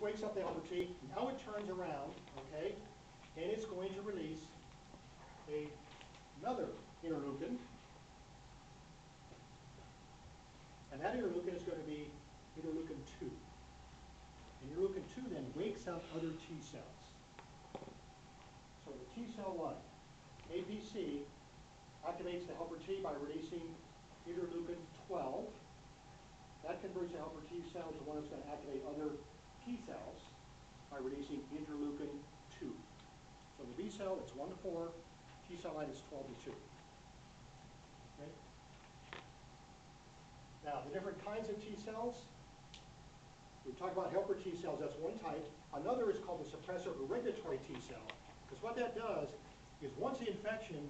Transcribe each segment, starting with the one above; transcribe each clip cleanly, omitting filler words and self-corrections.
wakes up the helper T. Now it turns around, okay, and it's going to release another interleukin. And that interleukin is going to be interleukin 2. And interleukin 2 then wakes up other T cells. So the T cell 1, APC, activates the helper T by releasing interleukin 12. That converts the helper T cell to one that's going to activate other T cells by releasing interleukin 2. So the B cell, it's 1 to 4. T cell line is 12 to 2. Okay? Now, the different kinds of T cells. We talk about helper T cells, that's one type. Another is called the suppressor or regulatory T cell. Because what that does is once the infection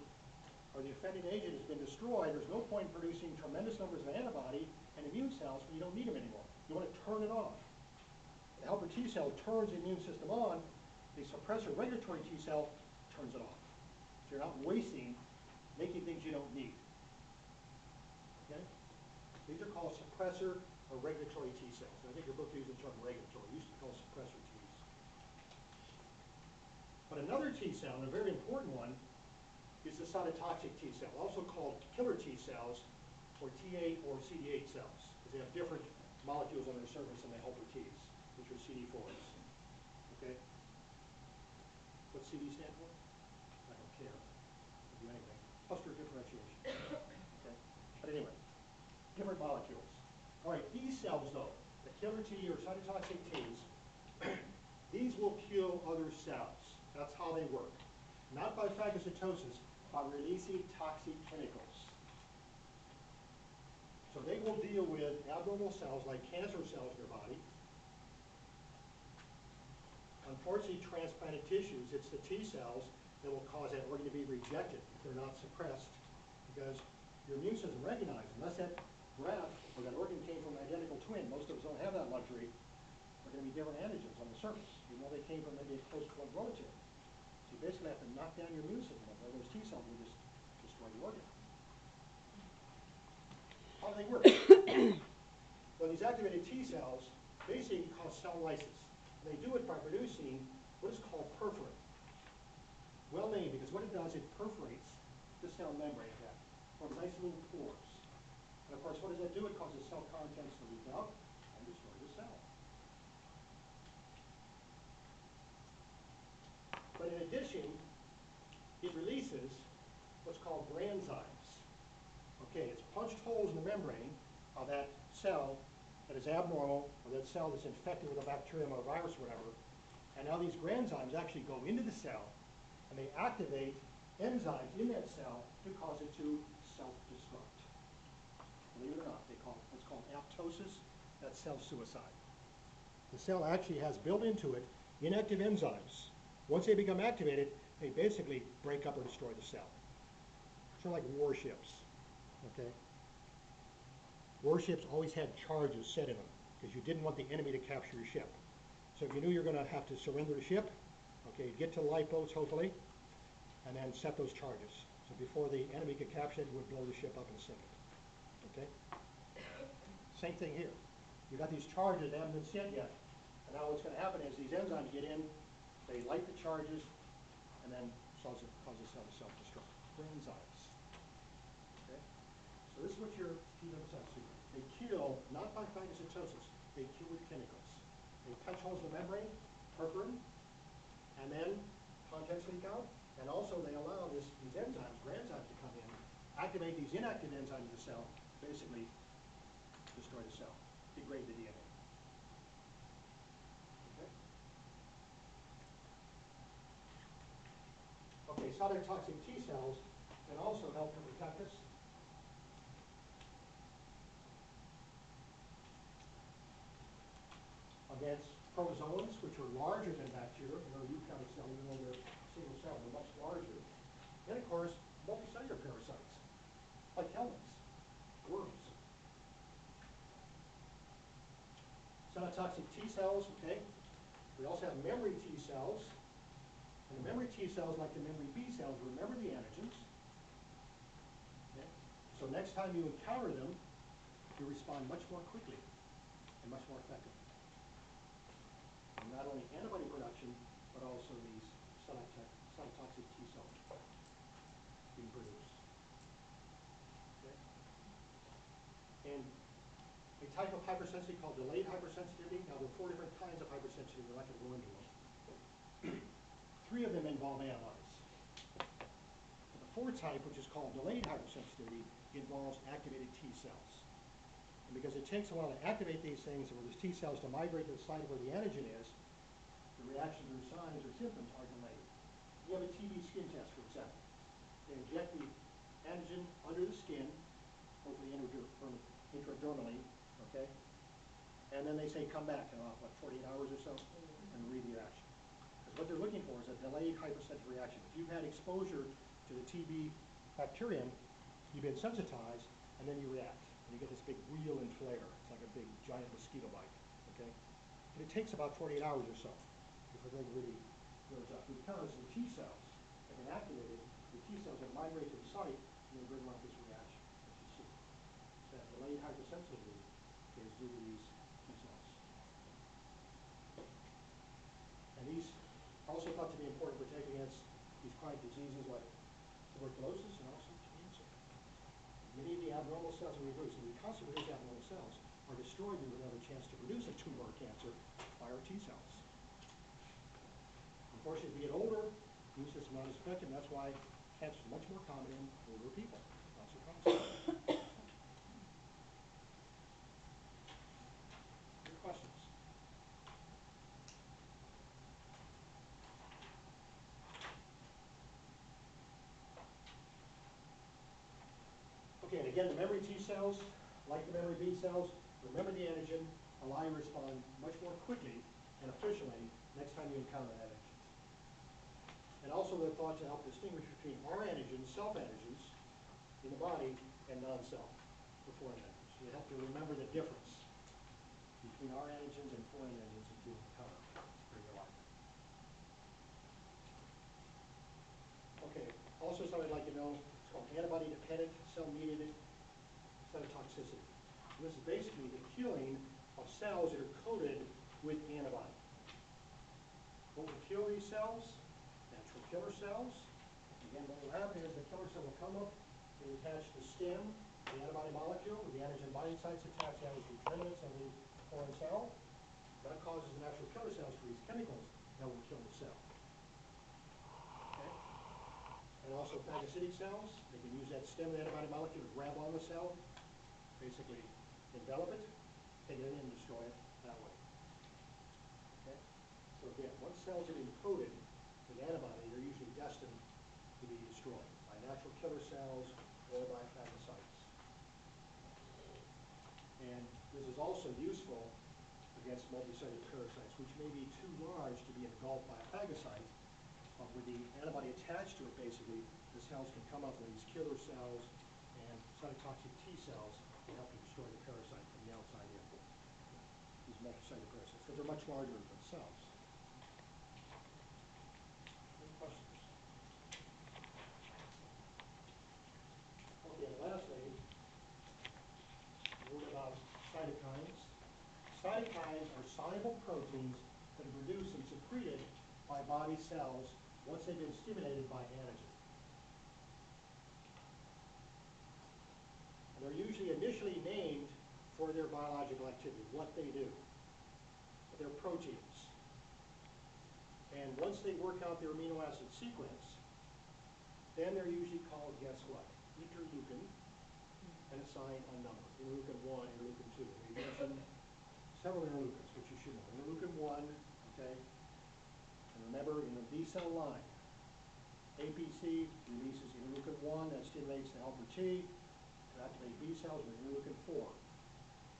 or the offending agent has been destroyed, there's no point in producing tremendous numbers of antibody and immune cells when you don't need them anymore. You want to turn it off. The helper T cell turns the immune system on. The suppressor regulatory T cell turns it off. So you're not wasting, making things you don't need. Okay? These are called suppressor or regulatory T cells. I think your book uses the term regulatory. It used to be called suppressor Ts. But another T cell, and a very important one, is the cytotoxic T cell, also called killer T cells, or T8 or CD8 cells, because they have different molecules on their surface than the helper Ts, which are CD4s. Okay? What's CD stand for? I don't care. I'll do anything. Cluster differentiation. Okay? But anyway, different molecules. All right, these cells, though, the killer T or cytotoxic Ts, these will kill other cells. That's how they work. Not by phagocytosis, by releasing toxic chemicals. So they will deal with abnormal cells like cancer cells in your body. Unfortunately, transplanted tissues, it's the T cells that will cause that organ to be rejected if they're not suppressed, because your immune system recognizes, unless that graft or that organ came from an identical twin, most of us don't have that luxury, there are going to be different antigens on the surface, even though they came from maybe a close twin relative. So you basically have to knock down your immune system, or those T cells will just destroy the organ. How do they work? Well, these activated T cells basically cause cell lysis. They do it by producing what is called perforin. Well named, because what it does, it perforates the cell membrane, forms nice little pores. And of course, what does that do? It causes cell contents to leak out and destroy the cell. But in addition, it releases what's called granzymes. Okay, it's punched holes in the membrane of that cell that is abnormal, or that cell that's infected with a bacterium or a virus or whatever. And now these granzymes actually go into the cell, and they activate enzymes in that cell to cause it to self-destruct. Believe it or not, they call it what's called apoptosis. That's cell suicide. The cell actually has built into it inactive enzymes. Once they become activated, they basically break up or destroy the cell. Sort of like warships. Okay? Warships always had charges set in them because you didn't want the enemy to capture your ship. So if you knew you were going to have to surrender the ship, okay, get to the lifeboats hopefully, and then set those charges. So before the enemy could capture it, it would blow the ship up and sink it. Okay? Same thing here. You got these charges that haven't been sent yet. And now what's going to happen is these enzymes get in, they light the charges, and then cause the cell to self-destruct. Granzymes. Okay? So this is what your T lymphocytes do. They kill, not by phagocytosis, they kill with chemicals. They punch holes in the membrane, perforin, and then contents leak out. And also they allow these enzymes, granzymes, to come in, activate these inactive enzymes in the cell, basically destroy the cell, degrade the DNA. Okay? Okay, cytotoxic T cells can also help to protect us against protozoans, which are larger than bacteria. You know, eukaryotic cell, even though they're single cell, they're much larger. And of course, multicellular parasites, like helminths, worms. Cytotoxic T cells, okay. We also have memory T cells. And the memory T cells, like the memory B cells, remember the antigens. Okay? So next time you encounter them, you respond much more quickly and much more effectively. And not only antibody production, but also these cytotoxic T cells being produced. Okay? And a type of hypersensitivity called delayed hypersensitivity. Now, there are 4 different kinds of hypersensitivity. We're not going to go into them. 3 of them involve antibodies. But the 4th type, which is called delayed hypersensitivity, involves activated T cells. And because it takes a while to activate these things, and for those T cells to migrate to the site where the antigen is, the reactions or signs or symptoms are delayed. You have a TB skin test, for example. They inject the antigen under the skin, hopefully intradermally, okay? And then they say, come back in about, 48 hours or so, and read the reaction. Because what they're looking for is a delayed hypersensitive reaction. If you've had exposure to the TB bacterium, you've been sensitized, and then you react. And you get this big wheel and flare. It's like a big, giant mosquito bite, okay? And it takes about 48 hours or so before the thing really goes up. Because the T cells have been activated, the T cells have migrated to the site, and they bring about this reaction that you see. That delayed hypersensitivity is due to these T cells. And these are also thought to be important for protecting against these chronic diseases like tuberculosis and also cancer. Many of the abnormal cells we produce, and we constantly produce abnormal cells, are destroyed when we have a chance to produce a tumor or cancer by our T cells. Unfortunately, as we get older, the immune system is not as effective, and that's why cancer is much more common in older people. Not surprising. Any questions? Okay, and again, the memory T cells, like the memory B cells, remember the antigen, allow you to respond much more quickly and efficiently next time you encounter that antigen. And also they're thought to help distinguish between our antigens, self-antigens, in the body, and non-self, the foreign antigens. So you have to remember the difference between our antigens and foreign antigens that you encounter in your life. Okay, also something I'd like you to know, it's called antibody-dependent cell-mediated cytotoxicity. And this is basically the killing of cells that are coated with antibody. What will kill these cells? Natural killer cells. Again, what will happen is the killer cell will come up and attach the stem, the antibody molecule, with the antigen binding sites attached to the terminus of the foreign cell. That causes the natural killer cells to release chemicals that will kill the cell. Okay? And also phagocytic cells, they can use that stem of the antibody molecule to grab on the cell, basically envelop it, take it in and destroy it that way. Okay? So again, once cells have been coated with antibody, they're usually destined to be destroyed by natural killer cells or by phagocytes. And this is also useful against multicellular parasites, which may be too large to be engulfed by a phagocyte, but with the antibody attached to it, basically, the cells can come up with these killer cells and cytotoxic T cells to help to destroy the parasite from the outside in. These multicellular parasites, because they're much larger than cells. Any questions? Okay, and lastly, a word about cytokines. Cytokines are soluble proteins that are produced and secreted by body cells once they've been stimulated by antigen. And they're usually initially named for their biological activity, what they do. But they're proteins. And once they work out their amino acid sequence, then they're usually called, guess what? Interleukin, and assign a number. Interleukin 1, interleukin 2. We mentioned several interleukins, which you should know. Interleukin 1, okay? And remember, in the B cell line, APC releases interleukin 1, that stimulates the helper T to activate B cells with interleukin 4.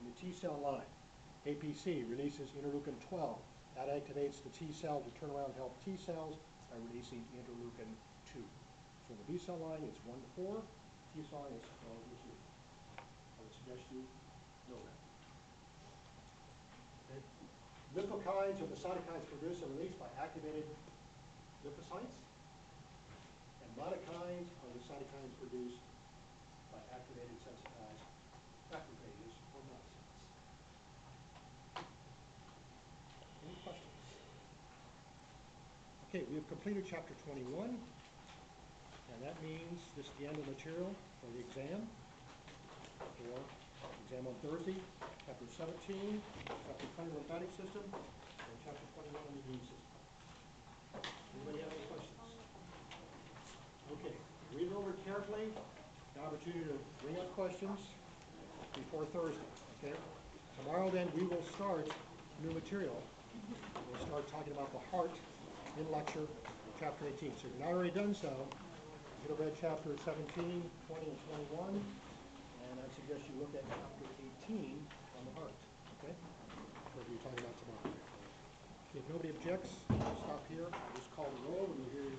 In the T cell line, APC releases interleukin 12, that activates the T cell to turn around and help T cells by releasing interleukin 2. So the B cell line is 1 to 4, T cell line is 12 to 2. I would suggest you know that. Okay. Lymphokines or the cytokines produced are released by activated lymphocytes, and monokines are the cytokines produced by activated sensitized macrophages or monocytes. Any questions? Okay, we have completed chapter 21, and that means this is the end of the material for the exam, for exam on Thursday, chapter 17, chapter 20 lymphatic system, and chapter 21 on the immune system. Anybody have any questions? Okay, read it over carefully. The opportunity to bring up questions before Thursday, okay? Tomorrow then we will start new material. We'll start talking about the heart in lecture, chapter 18. So if you're not already done so, you could have read chapter 17, 20, and 21, and I suggest you look at chapter 18 on the heart, okay? What we'll be talking about tomorrow. If nobody objects, I'll stop here. I'll just call the roll, and you'll hear